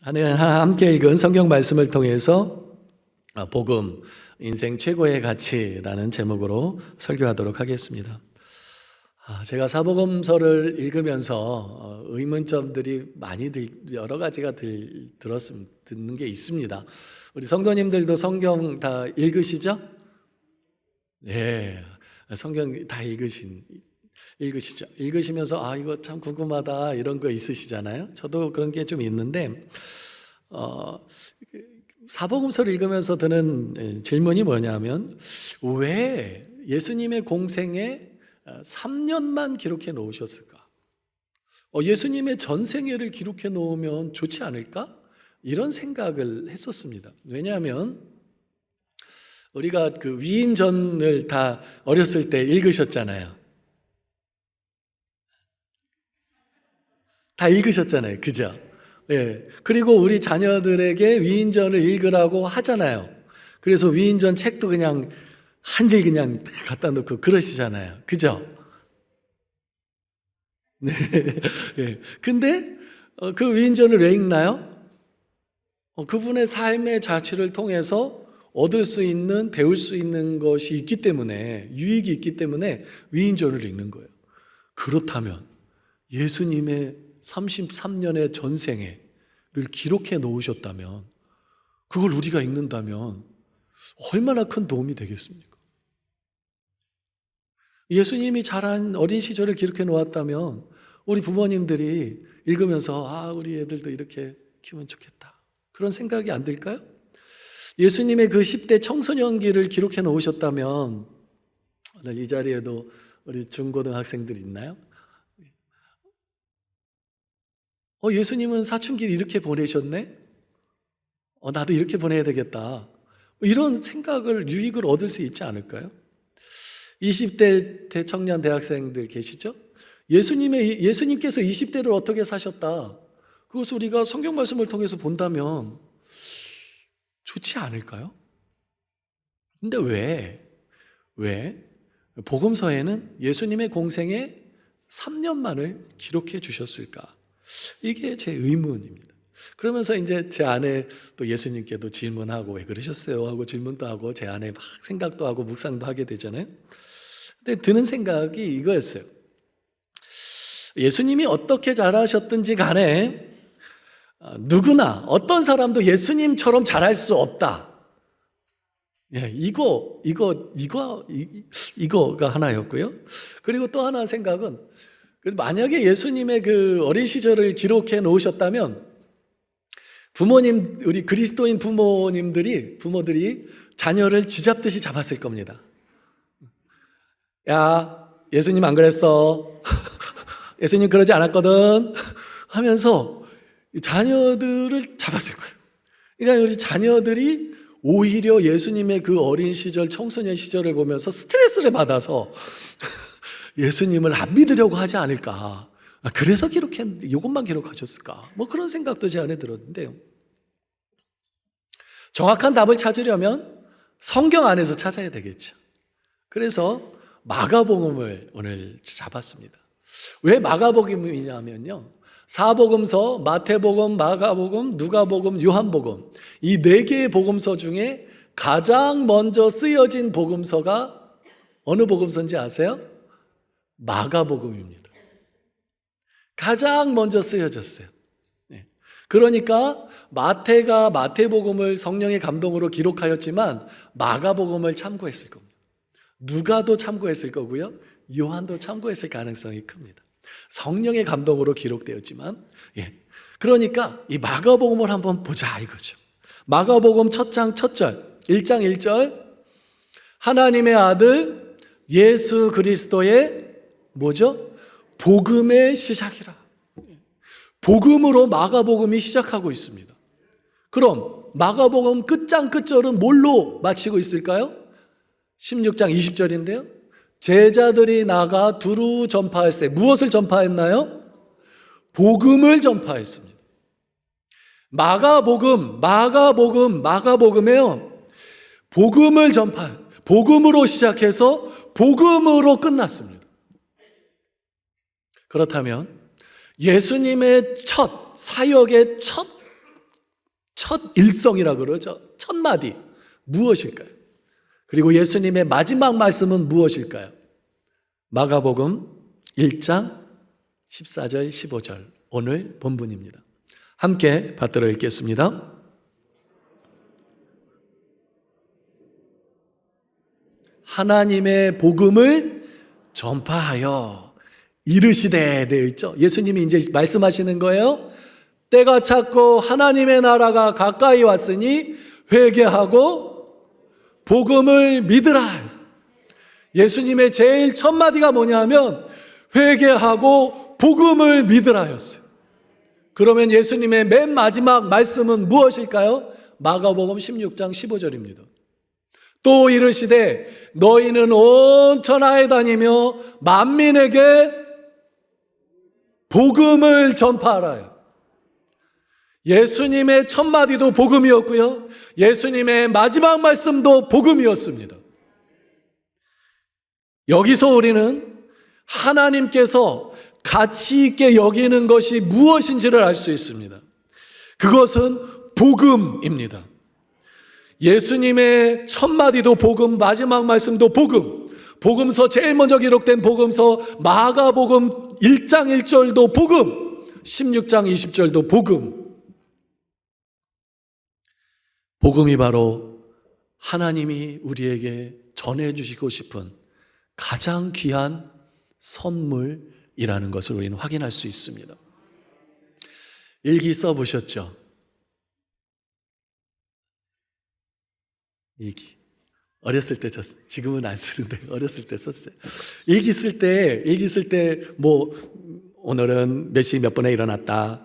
한 해 함께 읽은 성경 말씀을 통해서 복음, 인생 최고의 가치라는 제목으로 설교하도록 하겠습니다. 제가 사복음서를 읽으면서 의문점들이 많이 여러 가지가 듣는 게 있습니다. 우리 성도님들도 성경 다 읽으시죠? 네, 성경 다 읽으시죠? 읽으시면서 이거 참 궁금하다 이런 거 있으시잖아요. 저도 그런 게 좀 있는데 사복음서를 읽으면서 드는 질문이 뭐냐면, 왜 예수님의 공생에 3년만 기록해 놓으셨을까? 예수님의 전생애를 기록해 놓으면 좋지 않을까? 이런 생각을 했었습니다. 왜냐하면 우리가 그 위인전을 다 어렸을 때 읽으셨잖아요. 다 읽으셨잖아요. 그죠? 예. 그리고 우리 자녀들에게 위인전을 읽으라고 하잖아요. 그래서 위인전 책도 그냥 한 질 그냥 갖다 놓고 그러시잖아요. 그죠? 네. 예. 근데 그 위인전을 왜 읽나요? 그분의 삶의 자취를 통해서 얻을 수 있는, 배울 수 있는 것이 있기 때문에, 유익이 있기 때문에 위인전을 읽는 거예요. 그렇다면 예수님의 33년의 전생애를 기록해 놓으셨다면, 그걸 우리가 읽는다면 얼마나 큰 도움이 되겠습니까? 예수님이 자란 어린 시절을 기록해 놓았다면 우리 부모님들이 읽으면서 우리 애들도 이렇게 키우면 좋겠다, 그런 생각이 안 들까요? 예수님의 그 10대 청소년기를 기록해 놓으셨다면, 오늘 이 자리에도 우리 중고등학생들 있나요? 예수님은 사춘기를 이렇게 보내셨네? 나도 이렇게 보내야 되겠다. 이런 생각을, 유익을 얻을 수 있지 않을까요? 20대 대청년 대학생들 계시죠? 예수님께서 20대를 어떻게 사셨다, 그것을 우리가 성경 말씀을 통해서 본다면 좋지 않을까요? 근데 왜 복음서에는 예수님의 공생에 3년만을 기록해 주셨을까? 이게 제 의문입니다. 그러면서 이제 제 아내 또 예수님께도 질문하고, 왜 그러셨어요? 하고 질문도 하고, 제 아내 막 생각도 하고 묵상도 하게 되잖아요. 근데 드는 생각이 이거였어요. 예수님이 어떻게 자라셨든지 간에 누구나, 어떤 사람도 예수님처럼 자랄 수 없다. 이거가 하나였고요. 그리고 또 하나 생각은, 만약에 예수님의 그 어린 시절을 기록해 놓으셨다면 우리 그리스도인 부모들이 자녀를 쥐잡듯이 잡았을 겁니다. 야, 예수님 안 그랬어. 예수님 그러지 않았거든. 하면서 자녀들을 잡았을 거예요. 그러니까 우리 자녀들이 오히려 예수님의 그 어린 시절, 청소년 시절을 보면서 스트레스를 받아서 예수님을 안 믿으려고 하지 않을까. 그래서 이것만 기록하셨을까. 그런 생각도 제 안에 들었는데요. 정확한 답을 찾으려면 성경 안에서 찾아야 되겠죠. 그래서 마가복음을 오늘 잡았습니다. 왜 마가복음이냐면요, 사복음서, 마태복음, 마가복음, 누가복음, 요한복음, 이 4개의 복음서 중에 가장 먼저 쓰여진 복음서가 어느 복음서인지 아세요? 마가복음입니다. 가장 먼저 쓰여졌어요. 그러니까 마태가 마태복음을 성령의 감동으로 기록하였지만 마가복음을 참고했을 겁니다. 누가도 참고했을 거고요, 요한도 참고했을 가능성이 큽니다. 성령의 감동으로 기록되었지만, 그러니까 이 마가복음을 한번 보자 이거죠. 마가복음 첫 장 첫 절, 1장 1절, 하나님의 아들 예수 그리스도의 뭐죠? 복음의 시작이라. 복음으로 마가복음이 시작하고 있습니다. 그럼 마가복음 끝장 끝절은 뭘로 마치고 있을까요? 16장 20절인데요. 제자들이 나가 두루 전파할세. 무엇을 전파했나요? 복음을 전파했습니다. 마가복음에요, 복음으로 시작해서 복음으로 끝났습니다. 그렇다면 예수님의 사역의 첫 첫 일성이라 그러죠. 첫 마디 무엇일까요? 그리고 예수님의 마지막 말씀은 무엇일까요? 마가복음 1장 14절 15절 오늘 본문입니다. 함께 받들어 읽겠습니다. 하나님의 복음을 전파하여 이르시되 되어 있죠. 예수님이 이제 말씀하시는 거예요. 때가 찼고 하나님의 나라가 가까이 왔으니 회개하고 복음을 믿으라. 예수님의 제일 첫 마디가 뭐냐면 회개하고 복음을 믿으라였어요. 그러면 예수님의 맨 마지막 말씀은 무엇일까요? 마가복음 16장 15절입니다. 또 이르시되 너희는 온 천하에 다니며 만민에게 복음을 전파하라. 예수님의 첫 마디도 복음이었고요. 예수님의 마지막 말씀도 복음이었습니다. 여기서 우리는 하나님께서 가치 있게 여기는 것이 무엇인지를 알 수 있습니다. 그것은 복음입니다. 예수님의 첫 마디도 복음, 마지막 말씀도 복음. 복음서 제일 먼저 기록된 복음서 마가복음 1장 1절도 복음, 16장 20절도 복음. 복음이 바로 하나님이 우리에게 전해주시고 싶은 가장 귀한 선물이라는 것을 우리는 확인할 수 있습니다. 일기 써보셨죠? 일기. 어렸을 때 지금은 안 쓰는데 어렸을 때 썼어요. 일기 쓸 때 뭐 오늘은 몇 시 몇 분에 일어났다.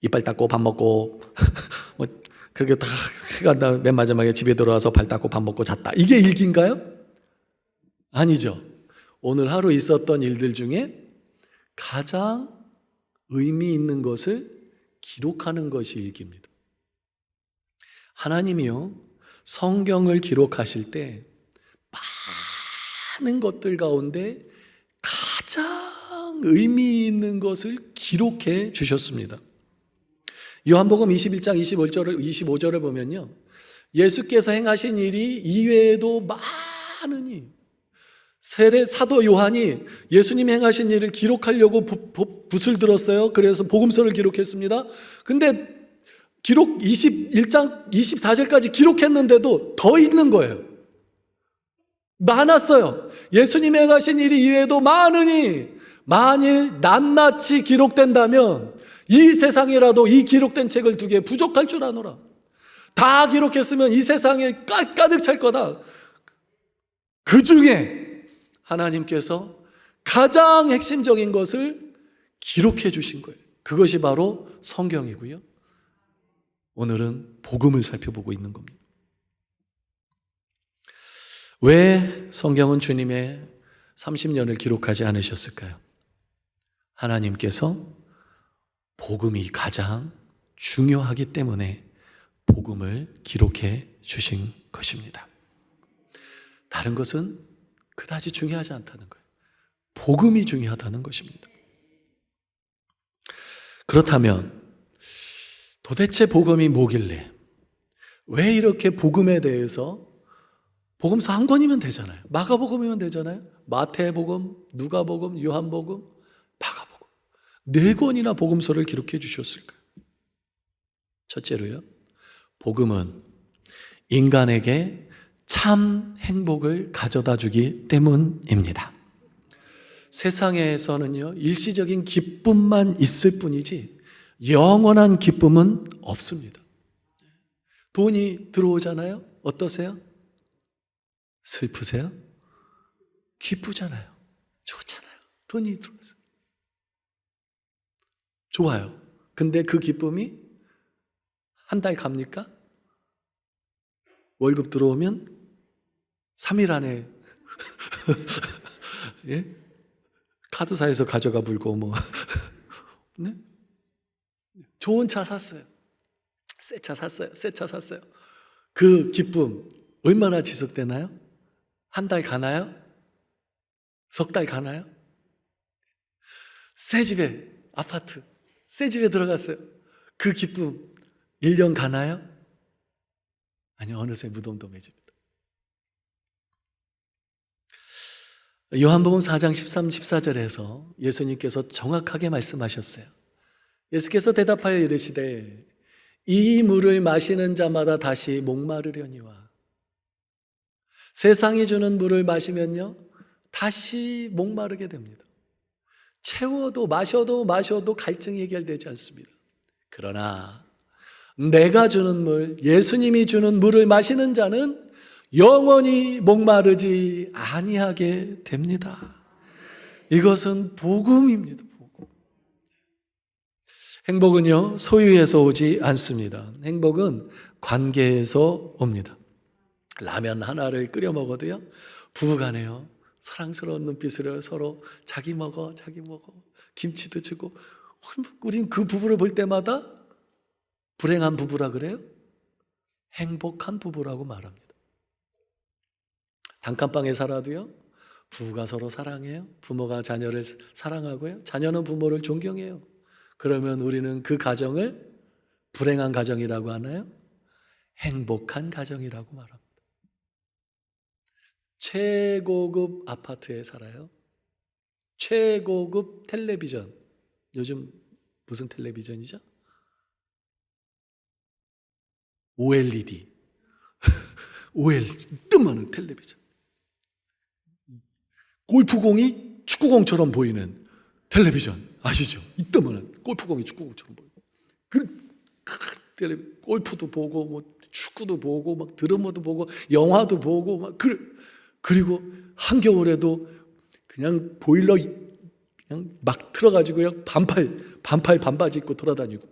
이빨 닦고 밥 먹고 뭐 그렇게 다 해간다. 맨 마지막에 집에 들어와서 발 닦고 밥 먹고 잤다. 이게 일기인가요? 아니죠. 오늘 하루 있었던 일들 중에 가장 의미 있는 것을 기록하는 것이 일기입니다. 하나님이요, 성경을 기록하실 때 많은 것들 가운데 가장 의미 있는 것을 기록해 주셨습니다. 요한복음 21장 25절을 보면요, 예수께서 행하신 일이 이외에도 많으니, 사도 요한이 예수님이 행하신 일을 기록하려고 붓을 들었어요. 그래서 복음서를 기록했습니다. 근데 기록 21장 24절까지 기록했는데도 더 있는 거예요. 많았어요. 예수님이 행하신 일이 이외에도 많으니 만일 낱낱이 기록된다면 이 세상이라도 이 기록된 책을 두기에 부족할 줄 아노라. 다 기록했으면 이 세상에 가득 찰 거다. 그 중에 하나님께서 가장 핵심적인 것을 기록해 주신 거예요. 그것이 바로 성경이고요. 오늘은 복음을 살펴보고 있는 겁니다. 왜 성경은 주님의 30년을 기록하지 않으셨을까요? 하나님께서 복음이 가장 중요하기 때문에 복음을 기록해 주신 것입니다. 다른 것은 그다지 중요하지 않다는 거예요. 복음이 중요하다는 것입니다. 그렇다면 도대체 복음이 뭐길래, 왜 이렇게 복음에 대해서, 복음서 한 권이면 되잖아요. 마가복음이면 되잖아요. 마태복음, 누가복음, 요한복음, 마가복음 4권이나 복음서를 기록해 주셨을까요? 첫째로요, 복음은 인간에게 참 행복을 가져다 주기 때문입니다. 세상에서는요, 일시적인 기쁨만 있을 뿐이지 영원한 기쁨은 없습니다. 돈이 들어오잖아요. 어떠세요? 슬프세요? 기쁘잖아요. 좋잖아요. 돈이 들어왔어요. 좋아요. 근데 그 기쁨이 한 달 갑니까? 월급 들어오면 3일 안에 예? 카드사에서 가져가 불고 뭐 네? 좋은 차 샀어요. 새 차 샀어요. 그 기쁨 얼마나 지속되나요? 한 달 가나요? 석 달 가나요? 새 집에, 아파트, 새 집에 들어갔어요. 그 기쁨 1년 가나요? 아니요, 어느새 무덤덤해집니다. 요한복음 4장 13, 14절에서 예수님께서 정확하게 말씀하셨어요. 예수께서 대답하여 이르시되 이 물을 마시는 자마다 다시 목마르려니와 세상이 주는 물을 마시면요 다시 목마르게 됩니다. 채워도 마셔도 갈증이 해결되지 않습니다. 그러나 내가 주는 물, 예수님이 주는 물을 마시는 자는 영원히 목마르지 아니하게 됩니다. 이것은 복음입니다. 복음. 행복은요 소유에서 오지 않습니다. 행복은 관계에서 옵니다. 라면 하나를 끓여 먹어도요 부부간에요 사랑스러운 눈빛으로 서로 자기 먹어 김치도 주고, 우린 그 부부를 볼 때마다 불행한 부부라 그래요? 행복한 부부라고 말합니다. 단칸방에 살아도요 부부가 서로 사랑해요. 부모가 자녀를 사랑하고요 자녀는 부모를 존경해요. 그러면 우리는 그 가정을 불행한 가정이라고 하나요? 행복한 가정이라고 말합니다. 최고급 아파트에 살아요. 최고급 텔레비전. 요즘 무슨 텔레비전이죠? OLED. OLED. 뜸하는 텔레비전. 골프공이 축구공처럼 보이는 텔레비전. 아시죠? 이뜸하는 골프공이 축구공처럼 보이는. 골프도 보고, 뭐 축구도 보고, 막 드라마도 보고, 영화도 보고, 막 그리고 한겨울에도 그냥 보일러 그냥 막 틀어가지고요 반팔 반바지 입고 돌아다니고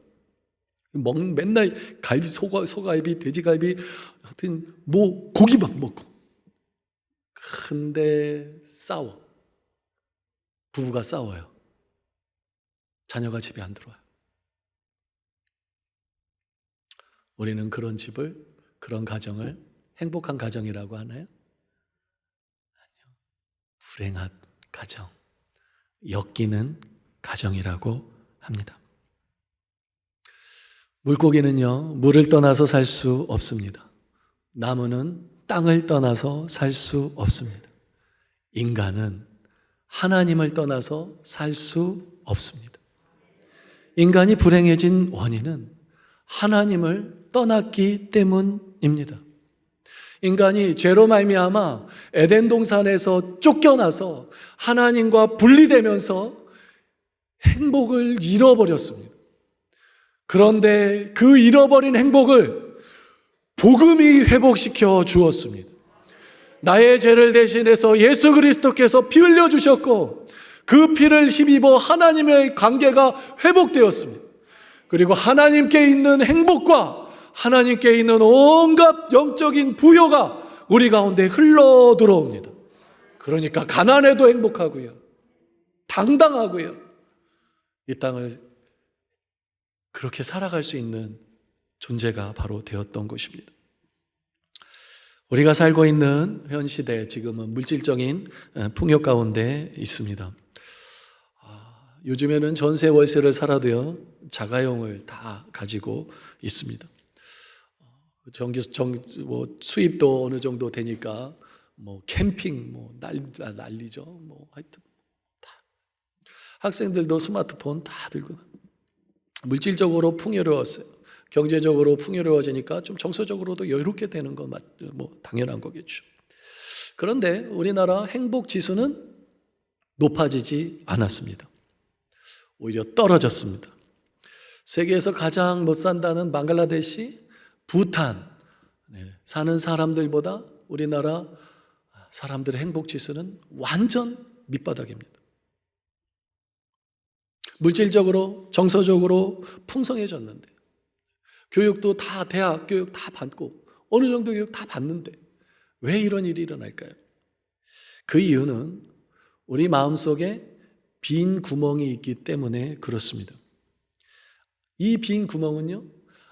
맨날 갈비, 소갈비, 돼지갈비, 하여튼 뭐 고기 막 먹고. 근데 싸워. 부부가 싸워요. 자녀가 집에 안 들어와요. 우리는 그런 집을, 그런 가정을 행복한 가정이라고 하나요? 아니요. 불행한 가정, 엮이는 가정이라고 합니다. 물고기는요, 물을 떠나서 살 수 없습니다. 나무는 땅을 떠나서 살 수 없습니다. 인간은 하나님을 떠나서 살 수 없습니다. 인간이 불행해진 원인은 하나님을 떠났기 때문입니다. 인간이 죄로 말미암아 에덴 동산에서 쫓겨나서 하나님과 분리되면서 행복을 잃어버렸습니다. 그런데 그 잃어버린 행복을 복음이 회복시켜 주었습니다. 나의 죄를 대신해서 예수 그리스도께서 피 흘려 주셨고 그 피를 힘입어 하나님의 관계가 회복되었습니다. 그리고 하나님께 있는 행복과 하나님께 있는 온갖 영적인 부요가 우리 가운데 흘러 들어옵니다. 그러니까 가난해도 행복하고요, 당당하고요, 이 땅을 그렇게 살아갈 수 있는 존재가 바로 되었던 것입니다. 우리가 살고 있는 현 시대, 지금은 물질적인 풍요 가운데 있습니다. 요즘에는 전세 월세를 살아도요 자가용을 다 가지고 있습니다. 수입도 어느 정도 되니까 뭐 캠핑 뭐 난리죠. 뭐 하여튼 다 학생들도 스마트폰 다 들고. 물질적으로 풍요로웠어요. 경제적으로 풍요로워지니까 좀 정서적으로도 여유롭게 되는 건 뭐 당연한 거겠죠. 그런데 우리나라 행복 지수는 높아지지 않았습니다. 오히려 떨어졌습니다. 세계에서 가장 못 산다는 방글라데시, 부탄 사는 사람들보다 우리나라 사람들의 행복 지수는 완전 밑바닥입니다. 물질적으로, 정서적으로 풍성해졌는데, 교육도 다 대학 교육 다 받고 어느 정도 교육 다 받는데 왜 이런 일이 일어날까요? 그 이유는 우리 마음속에 빈 구멍이 있기 때문에 그렇습니다. 이 빈 구멍은요,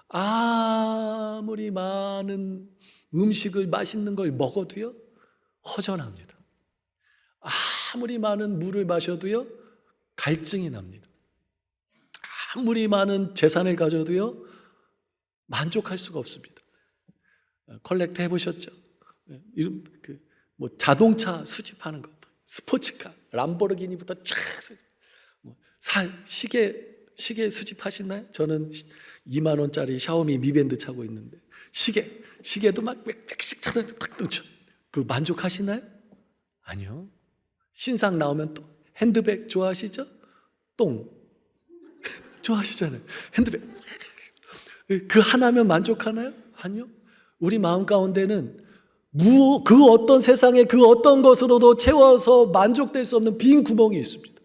아무리 많은 음식을, 맛있는 걸 먹어도요 허전합니다. 아무리 많은 물을 마셔도요 갈증이 납니다. 아무리 많은 재산을 가져도요 만족할 수가 없습니다. 컬렉트 해보셨죠? 이런 뭐 자동차 수집하는 거, 스포츠카, 람보르기니부터 쫙, 시계 수집하시나요? 저는 2만 원짜리 샤오미 미밴드 차고 있는데 시계도 막 몇백씩 탁 등쳐. 그 만족하시나요? 아니요. 신상 나오면 또 핸드백 좋아하시죠? 똥 좋아하시잖아요. 핸드백 그 하나면 만족하나요? 아니요. 우리 마음 가운데는 그 어떤 세상에 그 어떤 것으로도 채워서 만족될 수 없는 빈 구멍이 있습니다.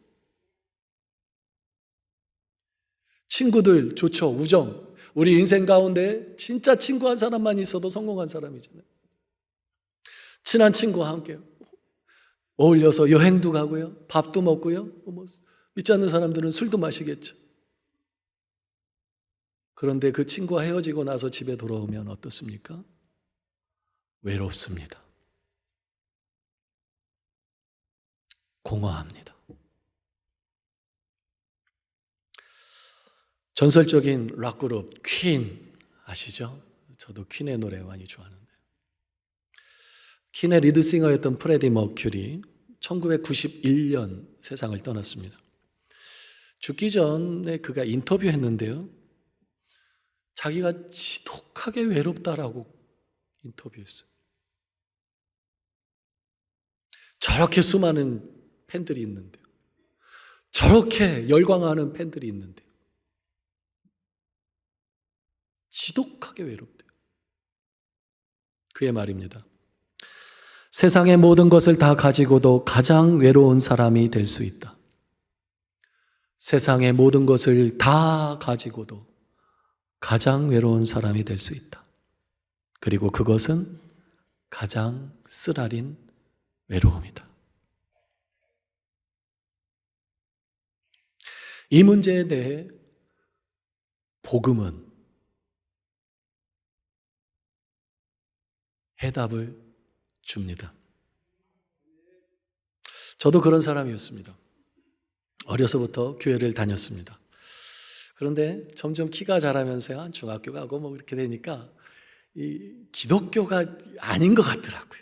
친구들 좋죠. 우정. 우리 인생 가운데 진짜 친구 한 사람만 있어도 성공한 사람이잖아요. 친한 친구와 함께 어울려서 여행도 가고요, 밥도 먹고요, 믿지 않는 사람들은 술도 마시겠죠. 그런데 그 친구와 헤어지고 나서 집에 돌아오면 어떻습니까? 외롭습니다. 공허합니다. 전설적인 락그룹 퀸 아시죠? 저도 퀸의 노래 많이 좋아하는데, 퀸의 리드싱어였던 프레디 머큐리 1991년 세상을 떠났습니다. 죽기 전에 그가 인터뷰했는데요, 자기가 지독하게 외롭다라고 인터뷰했어요. 저렇게 수많은 팬들이 있는데요, 저렇게 열광하는 팬들이 있는데요, 지독하게 외롭대요. 그의 말입니다. 세상의 모든 것을 다 가지고도 가장 외로운 사람이 될 수 있다. 세상의 모든 것을 다 가지고도 가장 외로운 사람이 될 수 있다. 그리고 그것은 가장 쓰라린 외로움이다. 이 문제에 대해 복음은 해답을 줍니다. 저도 그런 사람이었습니다. 어려서부터 교회를 다녔습니다. 그런데 점점 키가 자라면서 중학교 가고 뭐 이렇게 되니까 이 기독교가 아닌 것 같더라고요.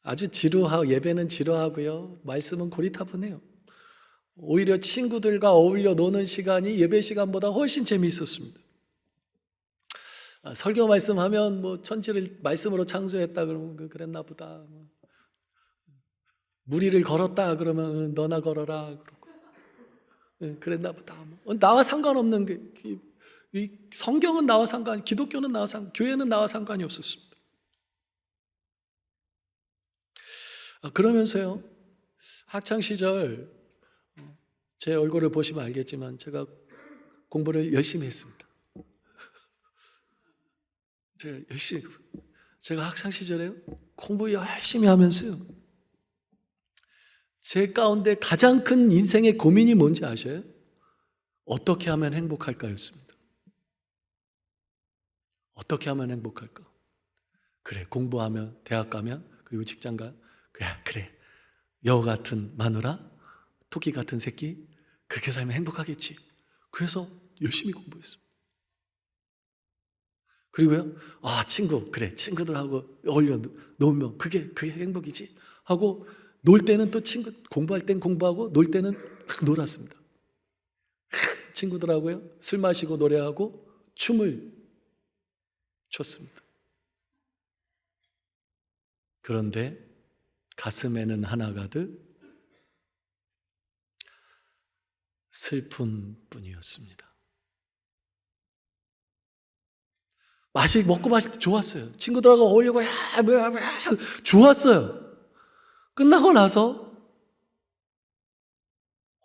아주 지루하고, 예배는 지루하고요, 말씀은 고리타분해요. 오히려 친구들과 어울려 노는 시간이 예배 시간보다 훨씬 재미있었습니다. 설교 말씀하면 뭐 천지를 말씀으로 창조했다 그러면 그랬나 보다. 무리를 걸었다 그러면 너나 걸어라 그러고 그랬나 보다. 나와 상관없는 이 성경은 나와 기독교는 나와 교회는 나와 상관이 없었습니다. 그러면서요, 학창 시절 제 얼굴을 보시면 알겠지만 제가 공부를 열심히 했습니다. 제가 학창 시절에 공부 열심히 하면서요, 제 가운데 가장 큰 인생의 고민이 뭔지 아셔요? 어떻게 하면 행복할까였습니다. 어떻게 하면 행복할까? 그래, 공부하면, 대학 가면, 그리고 직장 가, 그래, 여우 같은 마누라, 토끼 같은 새끼, 그렇게 살면 행복하겠지. 그래서 열심히 공부했습니다. 그리고요, 그래, 친구들하고 어울려 놀면 그게 행복이지 하고, 놀 때는 또 공부할 땐 공부하고 놀 때는 놀았습니다. 친구들하고요, 술 마시고 노래하고 춤을 췄습니다. 그런데 가슴에는 하나 가득 슬픔뿐이었습니다. 먹고 마실 때 좋았어요. 친구들하고 어울리고 좋았어요. 끝나고 나서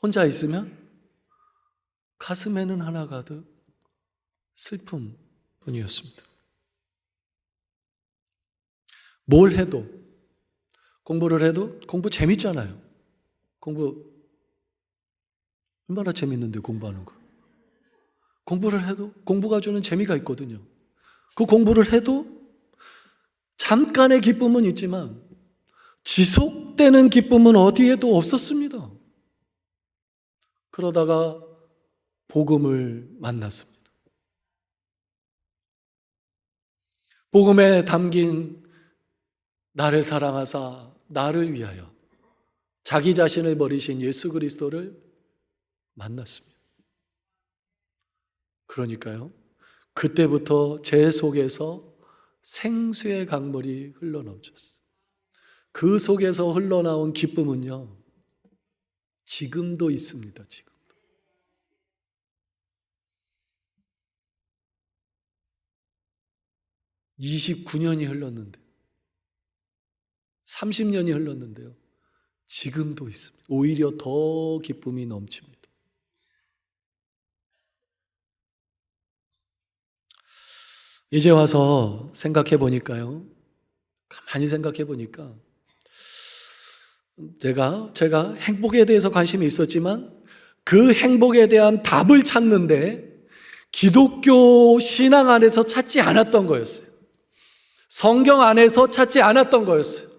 혼자 있으면 가슴에는 하나 가득 슬픔뿐이었습니다. 뭘 해도, 공부를 해도, 공부 재밌잖아요. 공부 얼마나 재밌는데, 공부하는 거. 공부를 해도 공부가 주는 재미가 있거든요. 그 공부를 해도 잠깐의 기쁨은 있지만 지속되는 기쁨은 어디에도 없었습니다. 그러다가 복음을 만났습니다. 복음에 담긴 나를 사랑하사 나를 위하여 자기 자신을 버리신 예수 그리스도를 만났습니다. 그러니까요, 그때부터 제 속에서 생수의 강물이 흘러넘쳤어요. 그 속에서 흘러나온 기쁨은요, 지금도 있습니다. 지금도. 29년이 흘렀는데, 30년이 흘렀는데요, 지금도 있습니다. 오히려 더 기쁨이 넘칩니다. 이제 와서 생각해 보니까요, 가만히 생각해 보니까 제가 행복에 대해서 관심이 있었지만 그 행복에 대한 답을 찾는데 기독교 신앙 안에서 찾지 않았던 거였어요. 성경 안에서 찾지 않았던 거였어요.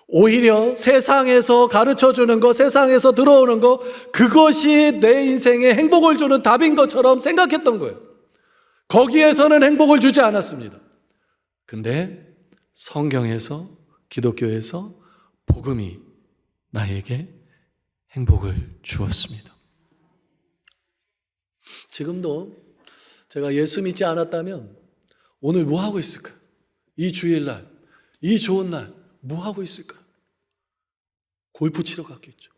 오히려 세상에서 가르쳐 주는 거, 세상에서 들어오는 거, 그것이 내 인생에 행복을 주는 답인 것처럼 생각했던 거예요. 거기에서는 행복을 주지 않았습니다. 근데 성경에서, 기독교에서 복음이 나에게 행복을 주었습니다. 지금도 제가 예수 믿지 않았다면 오늘 뭐 하고 있을까요? 이 주일날, 이 좋은 날 뭐 하고 있을까요? 골프 치러 갔겠죠.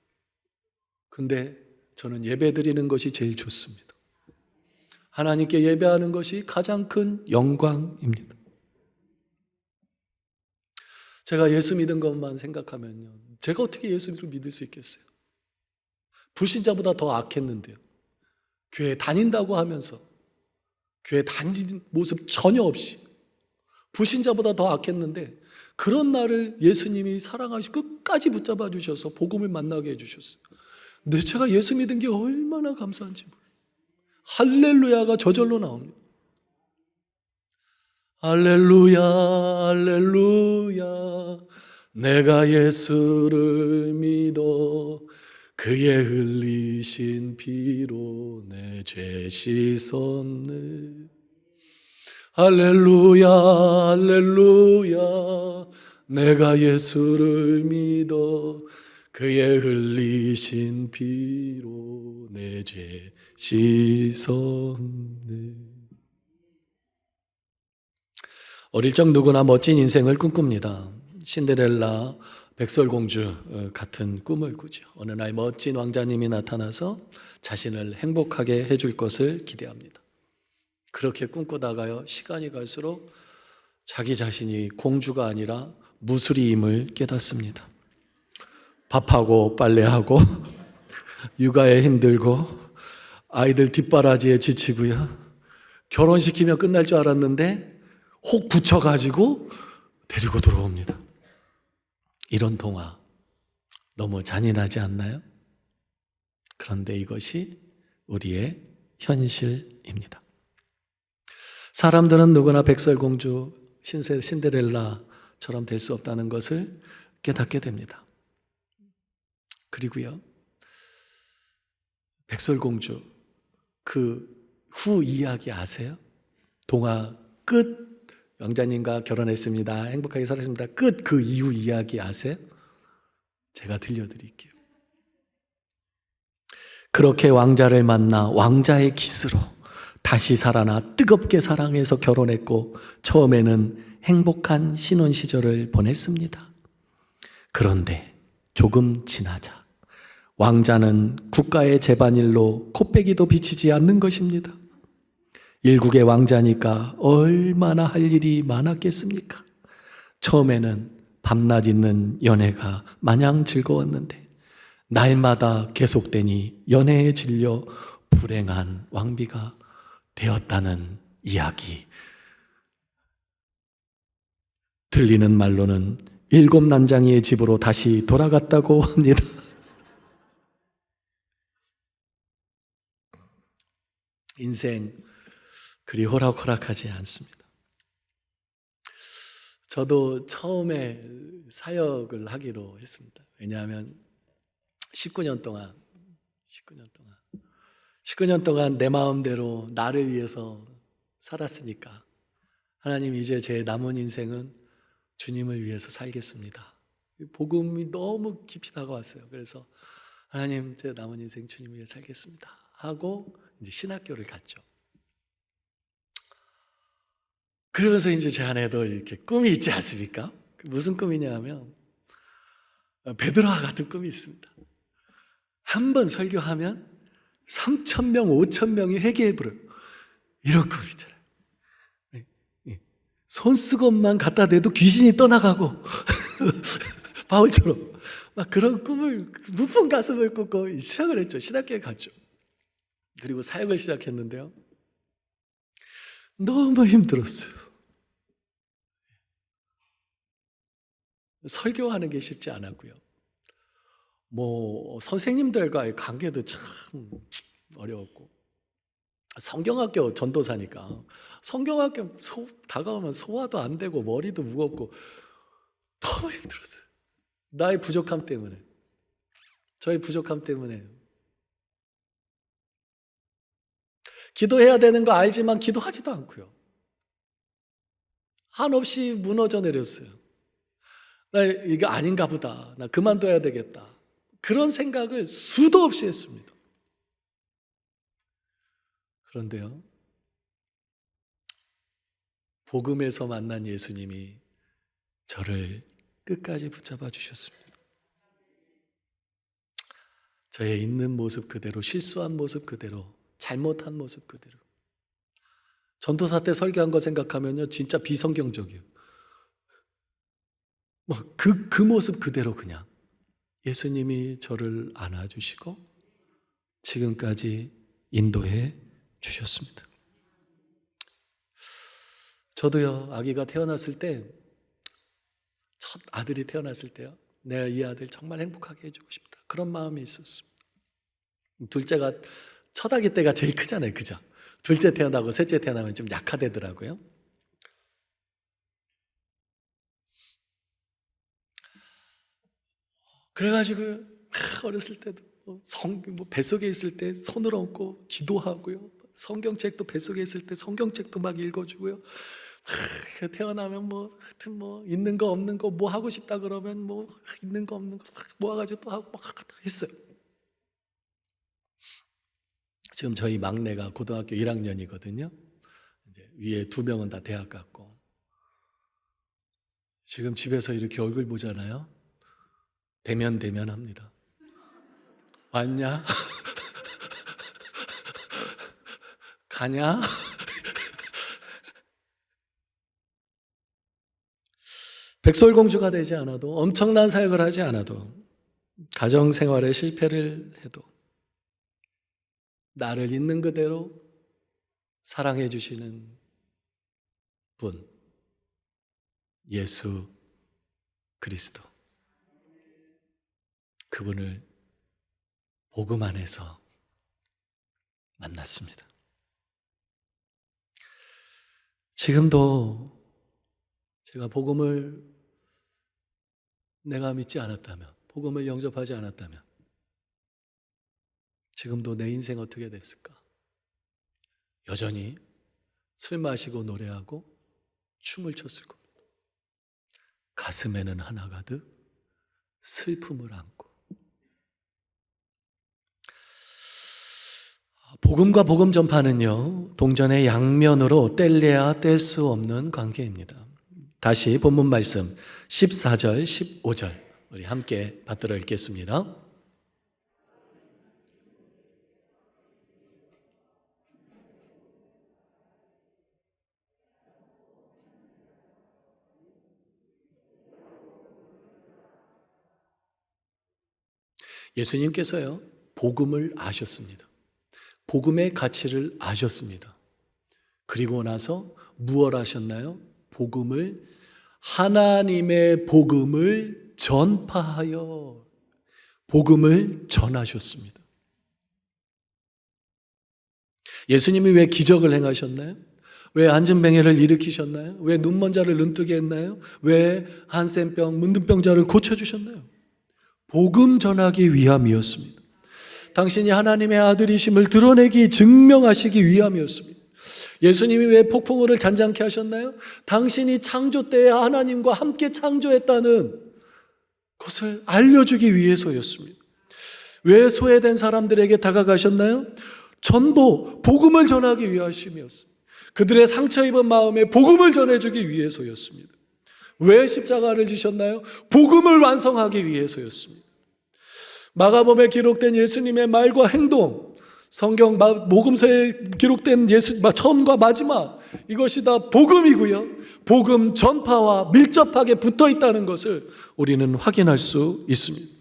근데 저는 예배 드리는 것이 제일 좋습니다. 하나님께 예배하는 것이 가장 큰 영광입니다. 제가 예수 믿은 것만 생각하면요, 제가 어떻게 예수를 믿을 수 있겠어요? 불신자보다 더 악했는데요, 교회 다닌다고 하면서 교회 다니는 모습 전혀 없이 불신자보다 더 악했는데, 그런 나를 예수님이 사랑하시고 끝까지 붙잡아 주셔서 복음을 만나게 해주셨어요. 근데 제가 예수 믿은 게 얼마나 감사한지 몰라요. 할렐루야가 저절로 나옵니다. 할렐루야, 할렐루야, 내가 예수를 믿어 그의 흘리신 피로 내 죄 씻었네. 할렐루야, 할렐루야, 내가 예수를 믿어 그의 흘리신 피로 내 죄 씻었네. 어릴 적 누구나 멋진 인생을 꿈꿉니다. 신데렐라, 백설공주 같은 꿈을 꾸죠. 어느 날 멋진 왕자님이 나타나서 자신을 행복하게 해줄 것을 기대합니다. 그렇게 꿈꾸다가요, 시간이 갈수록 자기 자신이 공주가 아니라 무술이임을 깨닫습니다. 밥하고 빨래하고 육아에 힘들고 아이들 뒷바라지에 지치고요, 결혼시키면 끝날 줄 알았는데 혹 붙여가지고 데리고 들어옵니다. 이런 동화 너무 잔인하지 않나요? 그런데 이것이 우리의 현실입니다. 사람들은 누구나 백설공주, 신데렐라처럼 될 수 없다는 것을 깨닫게 됩니다. 그리고요, 백설공주 그 후 이야기 아세요? 동화 끝, 왕자님과 결혼했습니다, 행복하게 살았습니다, 끝. 그 이후 이야기 아세요? 제가 들려드릴게요. 그렇게 왕자를 만나 왕자의 기스로 다시 살아나 뜨겁게 사랑해서 결혼했고, 처음에는 행복한 신혼 시절을 보냈습니다. 그런데 조금 지나자 왕자는 국가의 제반일로 코빼기도 비치지 않는 것입니다. 일국의 왕자니까 얼마나 할 일이 많았겠습니까? 처음에는 밤낮 있는 연애가 마냥 즐거웠는데 날마다 계속되니 연애에 질려 불행한 왕비가 되었다는 이야기. 들리는 말로는 7 난장이의 집으로 다시 돌아갔다고 합니다. 인생 그리 호락호락하지 않습니다. 저도 처음에 사역을 하기로 했습니다. 왜냐하면 19년 동안 내 마음대로 나를 위해서 살았으니까 하나님, 이제 제 남은 인생은 주님을 위해서 살겠습니다. 복음이 너무 깊이 다가왔어요. 그래서 하나님, 제 남은 인생 주님 위해 살겠습니다 하고 이제 신학교를 갔죠. 그러면서 이제 제 안에도 이렇게 꿈이 있지 않습니까? 무슨 꿈이냐 하면 베드로와 같은 꿈이 있습니다. 한 번 설교하면 3,000명, 5,000명이 회개해버려요. 이런 꿈이잖아요. 손수건만 갖다 대도 귀신이 떠나가고 바울처럼 막 그런 꿈을 무슨 가슴을 꽂고 시작을 했죠. 신학교에 갔죠. 그리고 사역을 시작했는데요, 너무 힘들었어요. 설교하는 게 쉽지 않았고요. 선생님들과의 관계도 참 어려웠고, 성경학교 전도사니까 성경학교 다가오면 소화도 안 되고 머리도 무겁고 너무 힘들었어요. 나의 부족함 때문에, 저의 부족함 때문에. 기도해야 되는 거 알지만 기도하지도 않고요. 한없이 무너져 내렸어요. 나 이게 아닌가 보다, 나 그만둬야 되겠다, 그런 생각을 수도 없이 했습니다. 그런데요, 복음에서 만난 예수님이 저를 끝까지 붙잡아 주셨습니다. 저의 있는 모습 그대로, 실수한 모습 그대로, 잘못한 모습 그대로. 전도사 때 설교한 거 생각하면요, 진짜 비성경적이에요. 그 모습 그대로 그냥 예수님이 저를 안아주시고 지금까지 인도해 주셨습니다. 저도요, 아기가 태어났을 때, 첫 아들이 태어났을 때요, 내가 이 아들 정말 행복하게 해주고 싶다, 그런 마음이 있었습니다. 둘째가, 첫 아기 때가 제일 크잖아요, 그죠? 둘째 태어나고 셋째 태어나면 좀 약화되더라고요. 그래가지고 어렸을 때도 뱃속에 있을 때 손을 얹고 기도하고요, 성경책도 뱃속에 있을 때 성경책도 막 읽어주고요. 태어나면 하여튼 있는 거 없는 거 하고 싶다 그러면 있는 거 없는 거 모아가지고 또 하고 막 했어요. 지금 저희 막내가 고등학교 1학년이거든요. 이제 위에 2명은 다 대학 갔고, 지금 집에서 이렇게 얼굴 보잖아요. 대면 합니다. 왔냐? 가냐? 백설공주가 되지 않아도, 엄청난 사역을 하지 않아도, 가정생활에 실패를 해도 나를 있는 그대로 사랑해 주시는 분, 예수 그리스도, 그분을 복음 안에서 만났습니다. 지금도 제가 복음을 내가 믿지 않았다면, 복음을 영접하지 않았다면 지금도 내 인생 어떻게 됐을까? 여전히 술 마시고 노래하고 춤을 췄을 겁니다. 가슴에는 하나가득 슬픔을 안고. 복음과 복음 전파는요, 동전의 양면으로 뗄래야 뗄 수 없는 관계입니다. 다시 본문 말씀 14절, 15절 우리 함께 받들어 읽겠습니다. 예수님께서요, 복음을 아셨습니다. 복음의 가치를 아셨습니다. 그리고 나서 무엇 하셨나요? 하나님의 복음을 전파하여 복음을 전하셨습니다. 예수님이 왜 기적을 행하셨나요? 왜 안진뱅이를 일으키셨나요? 왜 눈먼 자를 눈뜨게 했나요? 왜 한센병, 문둥병자를 고쳐주셨나요? 복음 전하기 위함이었습니다. 당신이 하나님의 아들이심을 드러내기, 증명하시기 위함이었습니다. 예수님이 왜 폭풍우를 잔잔케 하셨나요? 당신이 창조 때에 하나님과 함께 창조했다는 것을 알려주기 위해서였습니다. 왜 소외된 사람들에게 다가가셨나요? 전도, 복음을 전하기 위하심이었습니다. 그들의 상처 입은 마음에 복음을 전해주기 위해서였습니다. 왜 십자가를 지셨나요? 복음을 완성하기 위해서였습니다. 마가복음에 기록된 예수님의 말과 행동, 성경 복음서에 기록된 처음과 마지막, 이것이 다 복음이고요. 복음 전파와 밀접하게 붙어 있다는 것을 우리는 확인할 수 있습니다.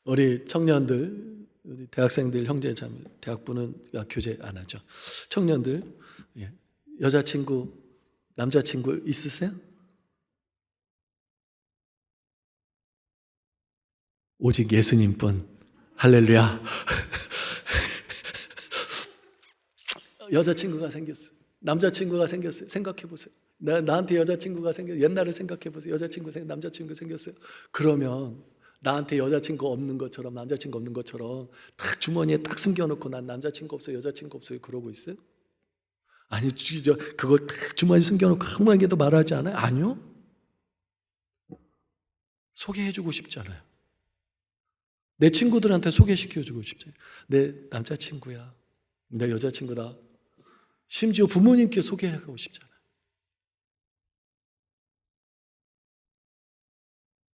우리 청년들, 우리 대학생들, 형제자매, 대학부는 교제 안 하죠. 청년들, 여자친구, 남자친구 있으세요? 오직 예수님뿐. 할렐루야. 여자친구가 생겼어요. 남자친구가 생겼어요. 생각해 보세요. 나한테 여자친구가 생겼어요. 옛날을 생각해 보세요. 남자친구 생겼어요. 그러면 나한테 여자친구 없는 것처럼, 남자친구 없는 것처럼 딱 주머니에 딱 숨겨놓고 난 남자친구 없어요, 여자친구 없어요 그러고 있어요? 아니, 그걸 딱 주머니에 숨겨놓고 아무에게도 말하지 않아요? 아니요. 소개해주고 싶잖아요. 내 친구들한테 소개시켜주고 싶잖아요. 내 남자친구야, 내 여자친구다. 심지어 부모님께 소개하고 싶잖아요.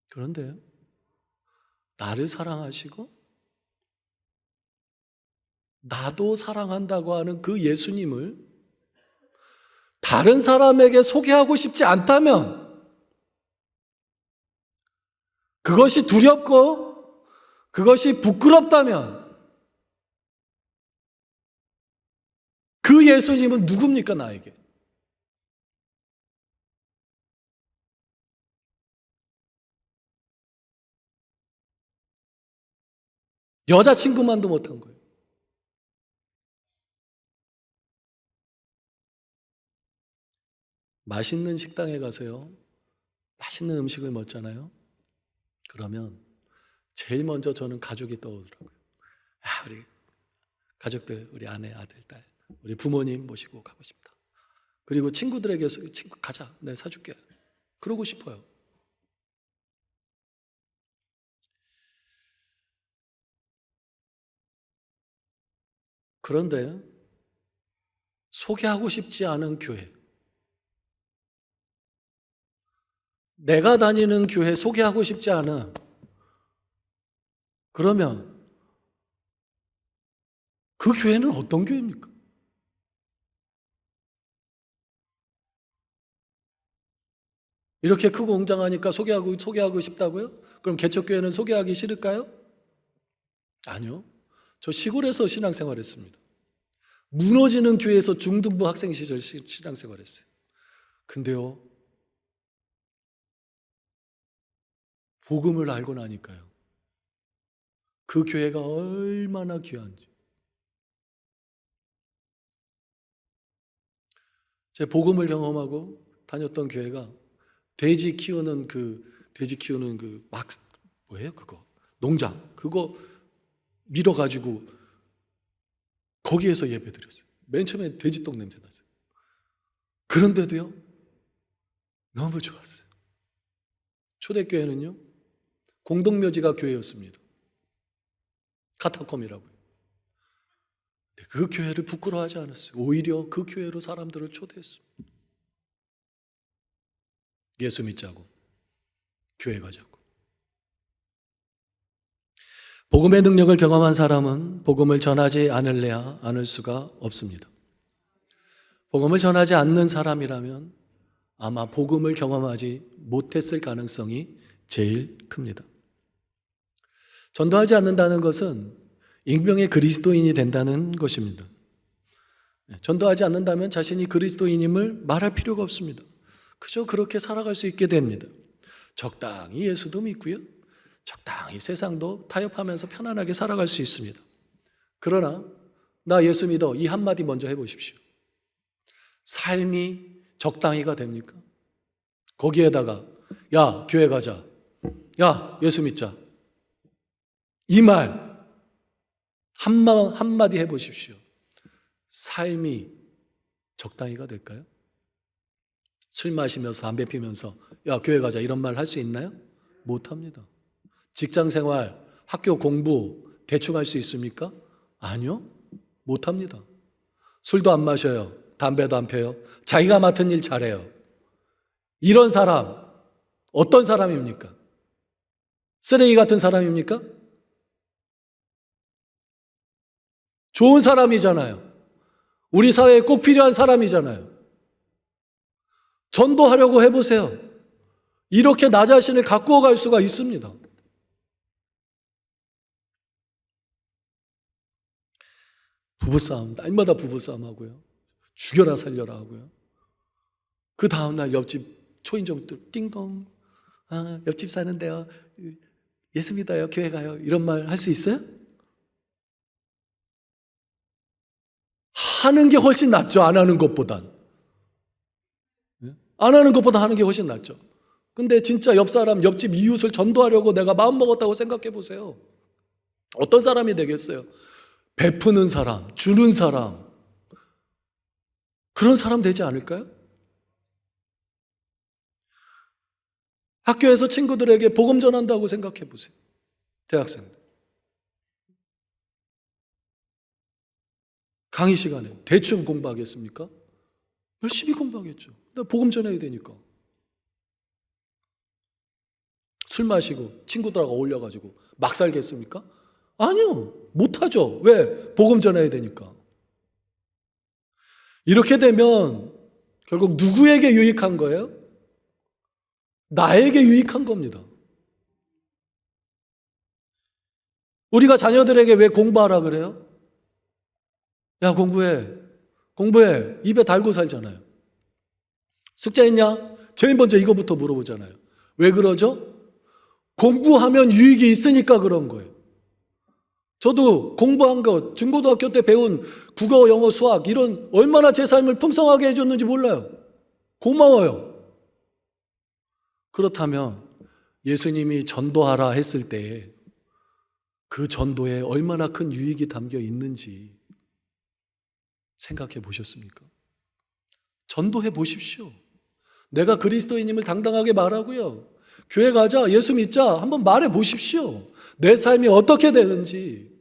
그런데 나를 사랑하시고 나도 사랑한다고 하는 그 예수님을 다른 사람에게 소개하고 싶지 않다면, 그것이 두렵고 그것이 부끄럽다면, 그 예수님은 누굽니까, 나에게? 여자친구만도 못한 거예요. 맛있는 식당에 가서요, 맛있는 음식을 먹잖아요. 그러면 제일 먼저 저는 가족이 떠오르더라고요. 우리 가족들, 우리 아내, 아들, 딸, 우리 부모님 모시고 가고 싶다. 그리고 친구들에게 친구 가자, 내가 사줄게. 그러고 싶어요. 그런데 소개하고 싶지 않은 교회, 내가 다니는 교회 소개하고 싶지 않아. 그러면 그 교회는 어떤 교회입니까? 이렇게 크고 웅장하니까 소개하고 싶다고요? 그럼 개척교회는 소개하기 싫을까요? 아니요. 저 시골에서 신앙생활했습니다. 무너지는 교회에서 중등부 학생 시절 신앙생활했어요. 근데요, 복음을 알고 나니까요, 그 교회가 얼마나 귀한지. 제 복음을 경험하고 다녔던 교회가 돼지 키우는 뭐예요? 그거 농장, 그거 밀어가지고 거기에서 예배 드렸어요. 맨 처음에 돼지똥 냄새 났어요. 그런데도요, 너무 좋았어요. 초대교회는요, 공동묘지가 교회였습니다. 카타콤이라고요. 근데 그 교회를 부끄러워하지 않았어요. 오히려 그 교회로 사람들을 초대했어요. 예수 믿자고, 교회 가자고. 복음의 능력을 경험한 사람은 복음을 전하지 않을래야 않을 수가 없습니다. 복음을 전하지 않는 사람이라면 아마 복음을 경험하지 못했을 가능성이 제일 큽니다. 전도하지 않는다는 것은 익명의 그리스도인이 된다는 것입니다. 전도하지 않는다면 자신이 그리스도인임을 말할 필요가 없습니다. 그저 그렇게 살아갈 수 있게 됩니다. 적당히 예수도 믿고요, 적당히 세상도 타협하면서 편안하게 살아갈 수 있습니다. 그러나 나 예수 믿어, 이 한마디 먼저 해보십시오. 삶이 적당히가 됩니까? 거기에다가 야, 교회 가자, 야, 예수 믿자, 이 말 한마디 해보십시오. 삶이 적당히가 될까요? 술 마시면서 담배 피면서 야 교회 가자 이런 말 할 수 있나요? 못합니다. 직장 생활, 학교 공부 대충 할 수 있습니까? 아니요. 못합니다. 술도 안 마셔요. 담배도 안 펴요. 자기가 맡은 일 잘해요. 이런 사람 어떤 사람입니까? 쓰레기 같은 사람입니까? 좋은 사람이잖아요. 우리 사회에 꼭 필요한 사람이잖아요. 전도하려고 해보세요. 이렇게 나 자신을 가꾸어 갈 수가 있습니다. 부부싸움, 날마다 부부싸움 하고요. 죽여라 살려라 하고요. 그 다음날 옆집 초인종 띵동. 아, 옆집 사는데요. 예수 믿어요. 교회 가요. 이런 말 할 수 있어요? 하는 게 훨씬 낫죠. 안 하는 것보단. 안 하는 것보다 하는 게 훨씬 낫죠. 근데 진짜 옆 사람, 옆집 이웃을 전도하려고 내가 마음 먹었다고 생각해 보세요. 어떤 사람이 되겠어요? 베푸는 사람, 주는 사람. 그런 사람 되지 않을까요? 학교에서 친구들에게 복음 전한다고 생각해 보세요. 대학생들. 강의 시간에 대충 공부하겠습니까? 열심히 공부하겠죠. 복음 전해야 되니까. 술 마시고 친구들하고 어울려가지고 막 살겠습니까? 아니요. 못하죠. 왜? 복음 전해야 되니까. 이렇게 되면 결국 누구에게 유익한 거예요? 나에게 유익한 겁니다. 우리가 자녀들에게 왜 공부하라 그래요? 야, 공부해. 공부해. 입에 달고 살잖아요. 숙제했냐? 제일 먼저 이거부터 물어보잖아요. 왜 그러죠? 공부하면 유익이 있으니까 그런 거예요. 저도 공부한 거, 중고등학교 때 배운 국어, 영어, 수학 이런 얼마나 제 삶을 풍성하게 해줬는지 몰라요. 고마워요. 그렇다면 예수님이 전도하라 했을 때 그 전도에 얼마나 큰 유익이 담겨 있는지 생각해 보셨습니까? 전도해 보십시오. 내가 그리스도인임을 당당하게 말하고요. 교회 가자, 예수 믿자 한번 말해 보십시오. 내 삶이 어떻게 되는지.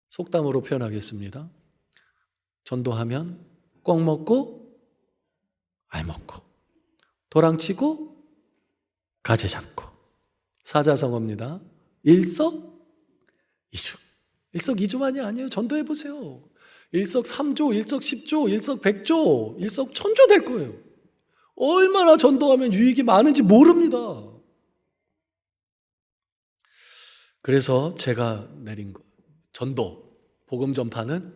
속담으로 표현하겠습니다. 전도하면 꼭 먹고 알 먹고 도랑치고 가재 잡고 사자성어입니다. 일석이조. 일석이조만이 아니에요. 전도해 보세요. 일석삼조, 일석십조, 일석백조, 일석천조 될 거예요. 얼마나 전도하면 유익이 많은지 모릅니다. 그래서 제가 내린 거 전도, 복음 전파는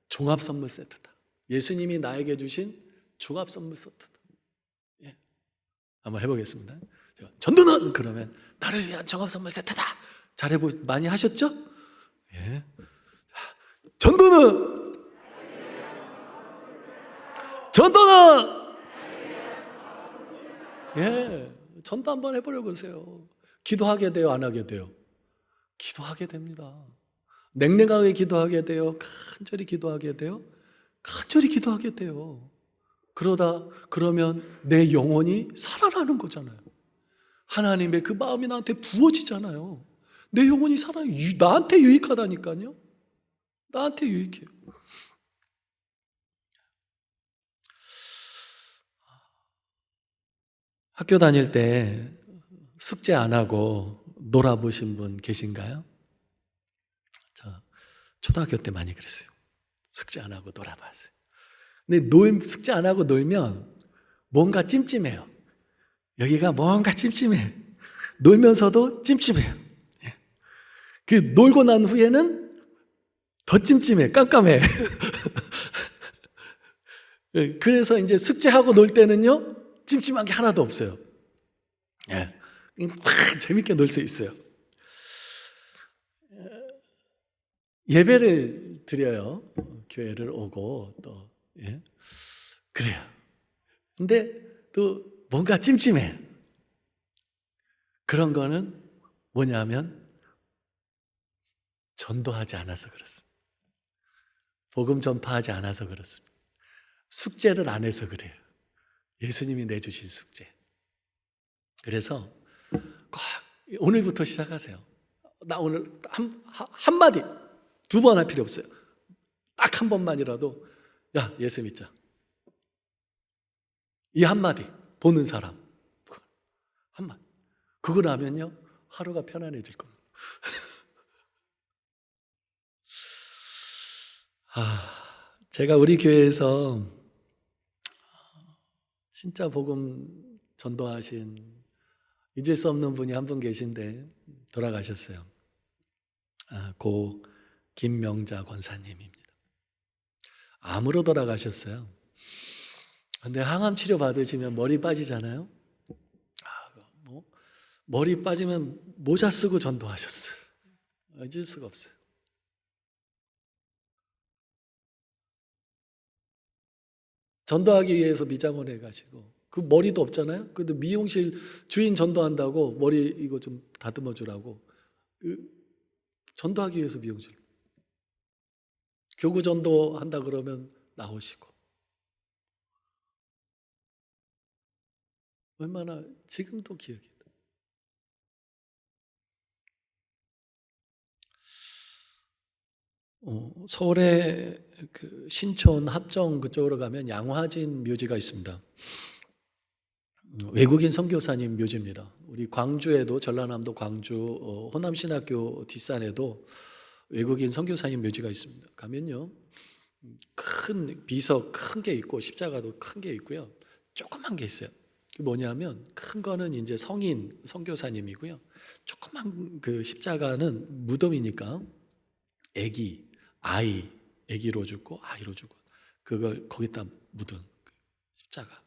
종합선물 세트다. 예수님이 나에게 주신 종합선물 세트다. 예. 한번 해보겠습니다. 전도는 그러면 나를 위한 종합선물 세트다. 많이 하셨죠? 예. 전도는 예, 전도 한번 해보려고 하세요. 기도하게 돼요, 안 하게 돼요? 기도하게 됩니다. 냉랭하게 기도하게 돼요, 간절히 기도하게 돼요, 간절히 기도하게 돼요. 그러면 내 영혼이 살아나는 거잖아요. 하나님의 그 마음이 나한테 부어지잖아요. 내 영혼이 나한테 유익하다니까요. 나한테 유익해요. 학교 다닐 때 숙제 안 하고 놀아보신 분 계신가요? 초등학교 때 많이 그랬어요. 숙제 안 하고 놀아봤어요. 근데 숙제 안 하고 놀면 뭔가 찜찜해요. 여기가 뭔가 찜찜해. 놀면서도 찜찜해요. 그 놀고 난 후에는 더 찜찜해. 깜깜해. 그래서 이제 숙제하고 놀 때는요, 찜찜한 게 하나도 없어요. 예. 재밌게 놀 수 있어요. 예배를 드려요. 교회를 오고 또 예. 그래요. 근데 또 뭔가 찜찜해. 그런 거는 뭐냐면 전도하지 않아서 그렇습니다. 복음 전파하지 않아서 그렇습니다. 숙제를 안 해서 그래요. 예수님이 내주신 숙제. 그래서 꼭 오늘부터 시작하세요. 나 오늘 한마디, 두 번 할 필요 없어요. 딱 한 번만이라도 야, 예수 믿자. 이 한마디 보는 사람 한마디 그걸 하면요 하루가 편안해질 겁니다. 제가 우리 교회에서 진짜 복음 전도하신 잊을 수 없는 분이 한 분 계신데 돌아가셨어요. 고 김명자 권사님입니다. 암으로 돌아가셨어요. 근데 항암 치료 받으시면 머리 빠지잖아요. 머리 빠지면 모자 쓰고 전도하셨어요. 잊을 수가 없어요. 전도하기 위해서 미장원에 가시고 그 머리도 없잖아요. 근데 미용실 주인 전도한다고 머리 이거 좀 다듬어 주라고 전도하기 위해서 미용실 교구 전도한다 그러면 나오시고 얼마나 지금도 기억이 나. 서울에 그 신촌 합정 그쪽으로 가면 양화진 묘지가 있습니다. 외국인 선교사님 묘지입니다. 우리 광주에도 전라남도 광주 호남신학교 뒷산에도 외국인 선교사님 묘지가 있습니다. 가면요 큰 비석 큰 게 있고 십자가도 큰 게 있고요. 조그만 게 있어요. 그 뭐냐면 큰 거는 이제 성인 선교사님이고요. 조그만 그 십자가는 무덤이니까 아기로 주고 아이로 주고 그걸 거기다 묻은 십자가.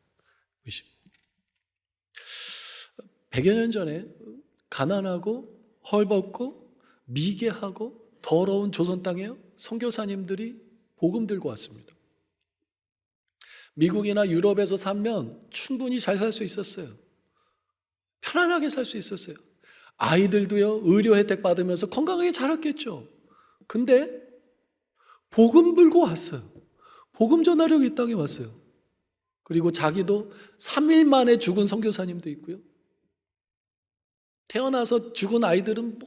100여 년 전에 가난하고 헐벗고 미개하고 더러운 조선 땅에 선교사님들이 복음 들고 왔습니다. 미국이나 유럽에서 살면 충분히 잘 살 수 있었어요. 편안하게 살 수 있었어요. 아이들도요 의료 혜택 받으면서 건강하게 자랐겠죠. 근데 복음 들고 왔어요. 복음 전하려고 이 땅에 왔어요. 그리고 자기도 3일 만에 죽은 선교사님도 있고요. 태어나서 죽은 아이들은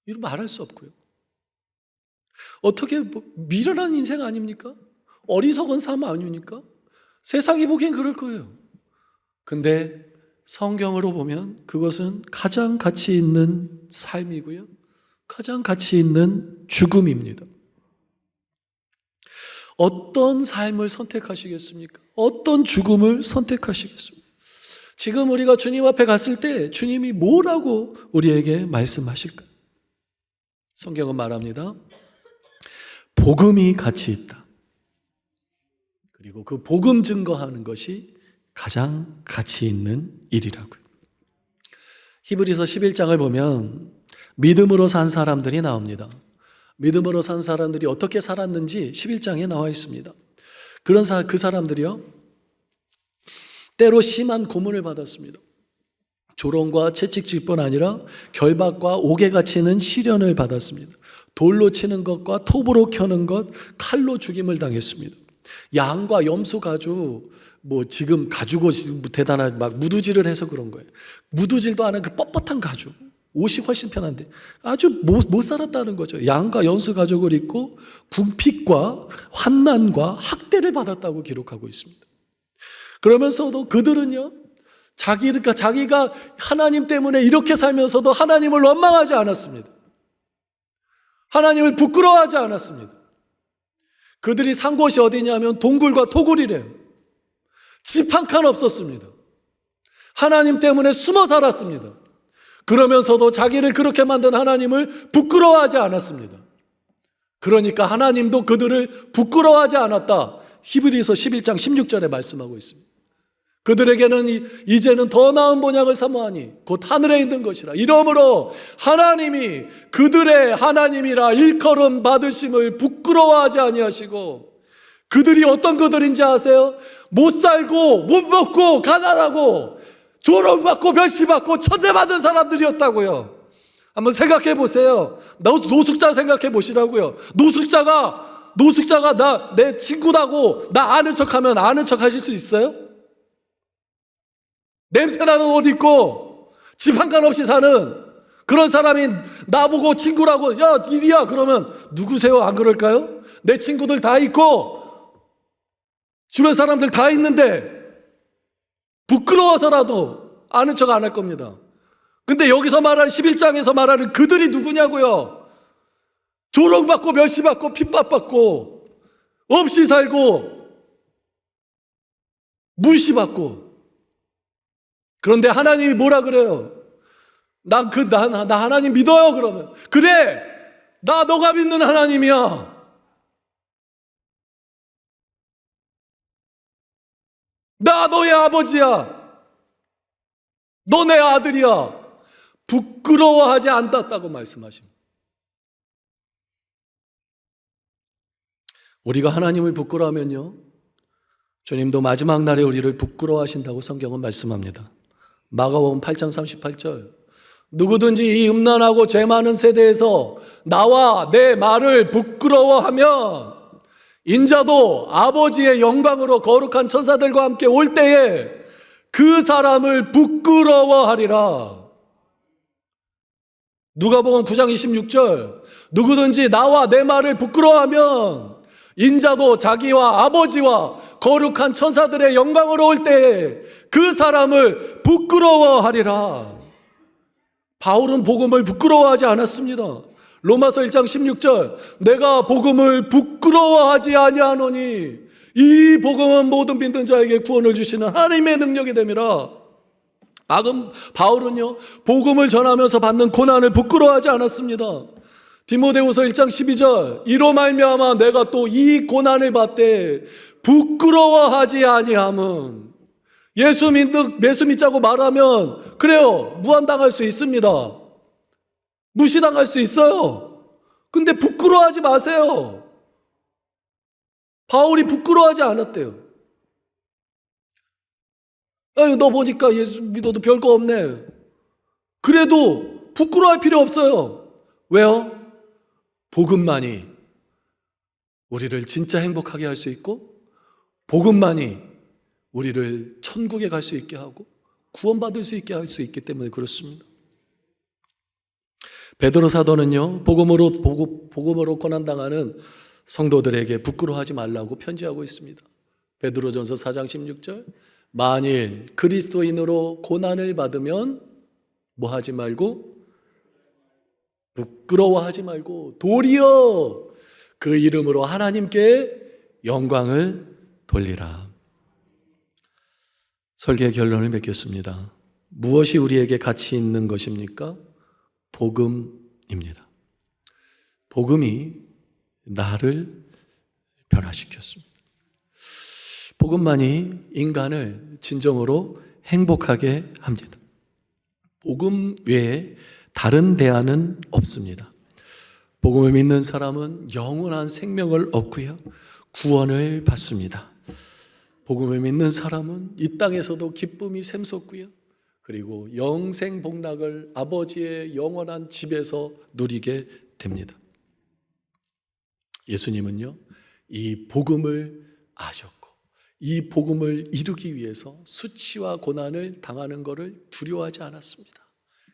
이루 말할 수 없고요. 어떻게 미련한 인생 아닙니까? 어리석은 삶 아닙니까? 세상이 보기엔 그럴 거예요. 근데 성경으로 보면 그것은 가장 가치 있는 삶이고요. 가장 가치 있는 죽음입니다. 어떤 삶을 선택하시겠습니까? 어떤 죽음을 선택하시겠습니까? 지금 우리가 주님 앞에 갔을 때 주님이 뭐라고 우리에게 말씀하실까요? 성경은 말합니다. 복음이 가치 있다. 그리고 그 복음 증거하는 것이 가장 가치 있는 일이라고요. 히브리서 11장을 보면 믿음으로 산 사람들이 나옵니다. 믿음으로 산 사람들이 어떻게 살았는지 11장에 나와 있습니다. 그 사람들이요 때로 심한 고문을 받았습니다. 조롱과 채찍질뿐 아니라 결박과 옥에 치는 시련을 받았습니다. 돌로 치는 것과 톱으로 켜는 것, 칼로 죽임을 당했습니다. 양과 염소 가죽, 지금 가죽 대단한 막 무두질을 해서 그런 거예요. 무두질도 안 한 그 뻣뻣한 가죽. 옷이 훨씬 편한데 아주 못 살았다는 거죠. 양과 염소 가죽을 입고 궁핍과 환난과 학대를 받았다고 기록하고 있습니다. 그러면서도 그들은요, 자기가 하나님 때문에 이렇게 살면서도 하나님을 원망하지 않았습니다. 하나님을 부끄러워하지 않았습니다. 그들이 산 곳이 어디냐면 동굴과 토굴이래요. 집 한 칸 없었습니다. 하나님 때문에 숨어 살았습니다. 그러면서도 자기를 그렇게 만든 하나님을 부끄러워하지 않았습니다. 그러니까 하나님도 그들을 부끄러워하지 않았다. 히브리서 11장 16절에 말씀하고 있습니다. 그들에게는 이제는 더 나은 본향을 사모하니 곧 하늘에 있는 것이라. 이러므로 하나님이 그들의 하나님이라 일컬음 받으심을 부끄러워하지 아니하시고, 그들이 어떤 그들인지 아세요? 못 살고 못 먹고 가난하고 조롱받고 멸시받고 천대받은 사람들이었다고요. 한번 생각해 보세요. 노숙자 생각해 보시라고요. 노숙자가 내 친구라고 나 아는 척하면 아는 척 하실 수 있어요? 냄새나는 옷 입고 집 한 칸 없이 사는 그런 사람이 나보고 친구라고 야 이리야 그러면 누구세요? 안 그럴까요? 내 친구들 다 있고 주변 사람들 다 있는데 부끄러워서라도 아는 척 안 할 겁니다. 근데 여기서 말하는 11장에서 말하는 그들이 누구냐고요? 조롱받고 멸시받고 핍박받고 없이 살고 무시받고. 그런데 하나님이 뭐라 그래요? 나 하나님 믿어요. 그러면 그래 나 너가 믿는 하나님이야. 나 너의 아버지야. 너 내 아들이야. 부끄러워하지 않았다고 말씀하십니다. 우리가 하나님을 부끄러워하면요, 주님도 마지막 날에 우리를 부끄러워하신다고 성경은 말씀합니다. 마가복음 8장 38절. 누구든지 이 음란하고 죄 많은 세대에서 나와 내 말을 부끄러워하면 인자도 아버지의 영광으로 거룩한 천사들과 함께 올 때에 그 사람을 부끄러워하리라. 누가복음 9장 26절. 누구든지 나와 내 말을 부끄러워하면 인자도 자기와 아버지와 거룩한 천사들의 영광으로 올 때에 그 사람을 부끄러워하리라. 바울은 복음을 부끄러워하지 않았습니다. 로마서 1장 16절. 내가 복음을 부끄러워하지 아니하노니 이 복음은 모든 믿는 자에게 구원을 주시는 하나님의 능력이 됨이라. 바울은요, 복음을 전하면서 받는 고난을 부끄러워하지 않았습니다. 디모데후서 1장 12절. 이로 말미암아 내가 또 이 고난을 받되 부끄러워하지 아니함은. 예수 믿자고 말하면 그래요, 무한당할 수 있습니다. 무시당할 수 있어요. 근데 부끄러워하지 마세요. 바울이 부끄러워하지 않았대요. 아니, 너 보니까 예수 믿어도 별거 없네. 그래도 부끄러워할 필요 없어요. 왜요? 복음만이 우리를 진짜 행복하게 할 수 있고, 복음만이 우리를 천국에 갈 수 있게 하고 구원받을 수 있게 할 수 있기 때문에 그렇습니다. 베드로 사도는요, 복음으로 고난당하는 성도들에게 부끄러워하지 말라고 편지하고 있습니다. 베드로전서 4장 16절. 만일 그리스도인으로 고난을 받으면 뭐 하지 말고? 부끄러워하지 말고 도리어 그 이름으로 하나님께 영광을 돌리라. 설계의 결론을 맺겠습니다. 무엇이 우리에게 가치 있는 것입니까? 복음입니다. 복음이 나를 변화시켰습니다. 복음만이 인간을 진정으로 행복하게 합니다. 복음 외에 다른 대안은 없습니다. 복음을 믿는 사람은 영원한 생명을 얻고요, 구원을 받습니다. 복음을 믿는 사람은 이 땅에서도 기쁨이 샘솟고요, 그리고 영생 복락을 아버지의 영원한 집에서 누리게 됩니다. 예수님은요, 이 복음을 아셨고 이 복음을 이루기 위해서 수치와 고난을 당하는 것을 두려워하지 않았습니다.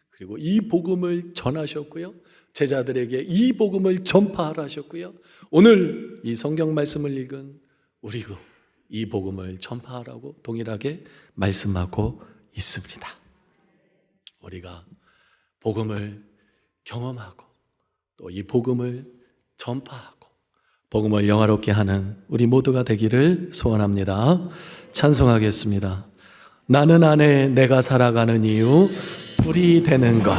그리고 이 복음을 전하셨고요, 제자들에게 이 복음을 전파하라 하셨고요, 오늘 이 성경 말씀을 읽은 우리도 이 복음을 전파하라고 동일하게 말씀하고 있습니다. 우리가 복음을 경험하고 또 이 복음을 전파하고 복음을 영화롭게 하는 우리 모두가 되기를 소원합니다. 찬송하겠습니다. 나는 안에 내가 살아가는 이유, 불이 되는 것.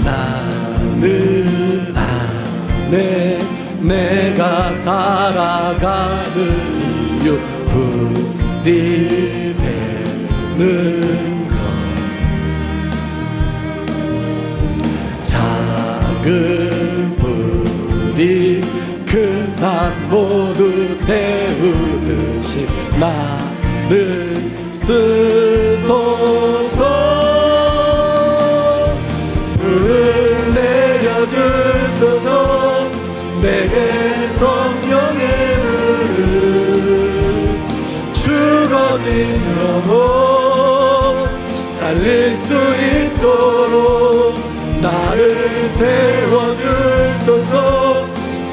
나는 안에 내가 살아가는 이유, 불이 되는 것. 이 큰 산 모두 태우듯이 나를 쓰소서. 불을 내려주소서. 내게 성령의 불을. 죽어진 영혼 살릴 수 있도록 나를 태워주소서.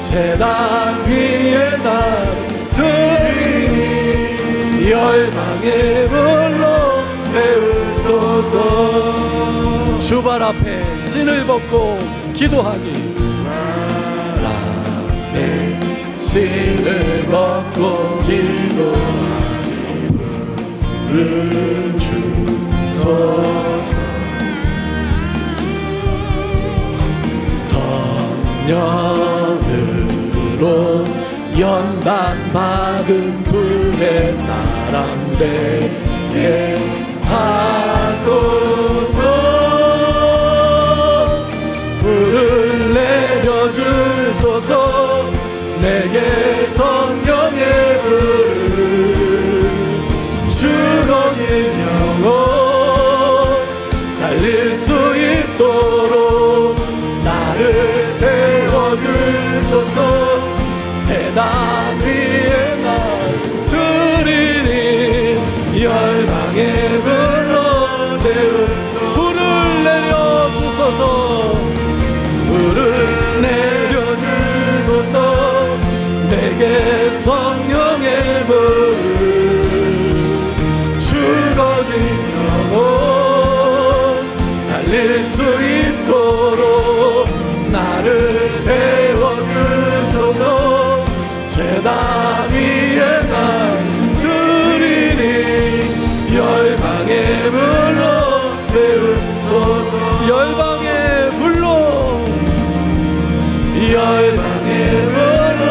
제단 위에 날 드리니 열방의 불로 세우소서. 주발 앞에 신을 벗고 기도하기. 내 신을 벗고 기도하기. 불을 주소서. 성령으로 연단받은 불의 사람 되게 하소서. 불을 내려주소서. 내게 성령의 불을. 죽어진 영혼 살릴 수 있도록 나를 태워주소서. 제단 위에 날 드리니 열방의 불로 세우소서. 불을 내려주소서. 불을 내려주소서. 내게 성령의 불을. 죽어진 영혼 살릴 수 있도록 나를 태워주소서. 제단 위에 날 드리니 열방의 불로 세우소서. 열방의 불로. 열방의 불로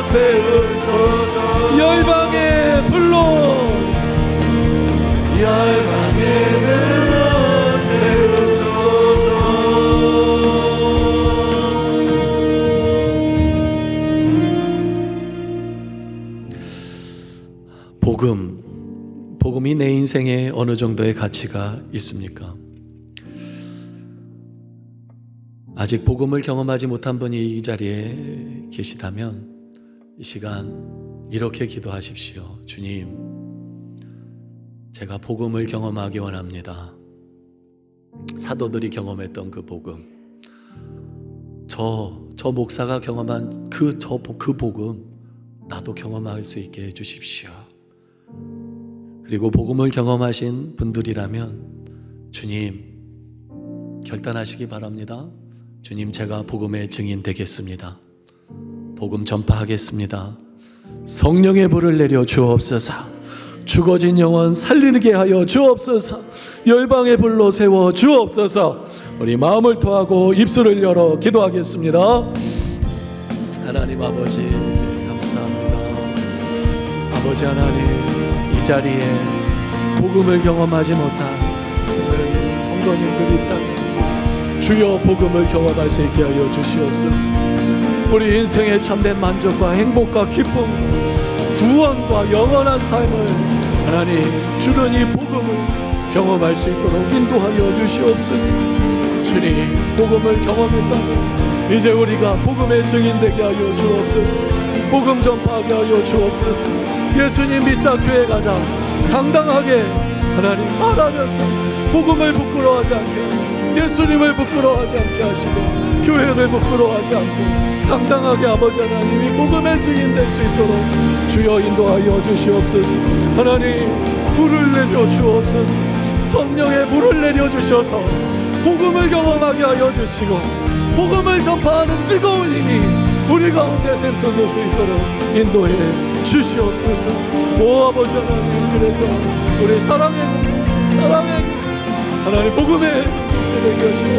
세우소서. 열방의 불로. 열방의 불로 세우소서. 복음이 내 인생에 어느 정도의 가치가 있습니까? 아직 복음을 경험하지 못한 분이 이 자리에 계시다면 이 시간 이렇게 기도하십시오. 주님, 제가 복음을 경험하기 원합니다. 사도들이 경험했던 그 복음, 저 목사가 경험한 그 복음 나도 경험할 수 있게 해주십시오. 그리고 복음을 경험하신 분들이라면 주님 결단하시기 바랍니다. 주님, 제가 복음의 증인 되겠습니다. 복음 전파하겠습니다. 성령의 불을 내려 주옵소서. 죽어진 영혼 살리게 하여 주옵소서. 열방의 불로 세워 주옵소서. 우리 마음을 토하고 입술을 열어 기도하겠습니다. 하나님 아버지 감사합니다. 아버지 하나님, 이 자리에 복음을 경험하지 못한 성도님들이 있다면 주여 복음을 경험할 수 있게 하여 주시옵소서. 우리 인생의 참된 만족과 행복과 기쁨과 구원과 영원한 삶을 하나님 주는 이 복음을 경험할 수 있도록 인도하여 주시옵소서. 주님, 복음을 경험했다면 이제 우리가 복음의 증인 되게 하여 주옵소서. 복음 전파하게 하여 주옵소서. 예수님 믿자 교회 가자 당당하게 하나님 말하면서 복음을 부끄러워하지 않게, 예수님을 부끄러워하지 않게 하시고 교회를 부끄러워하지 않고 당당하게 아버지 하나님이 복음의 증인 될 수 있도록 주여 인도하여 주시옵소서. 하나님, 물을 내려 주옵소서. 성령의 물을 내려 주셔서 복음을 경험하게 하여 주시고 복음을 전파하는 뜨거운 힘이 우리 가운데 샘솟을 수 있도록 인도해 주시옵소서. 오 아버지 하나님, 그래서 우리 사랑의 공동체, 하나님 복음의 공동체 되게 하시고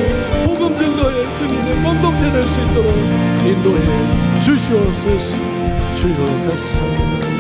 복음 증거의 증인의 공동체 될 수 있도록 인도해 주시옵소서. 주여 감사합니다.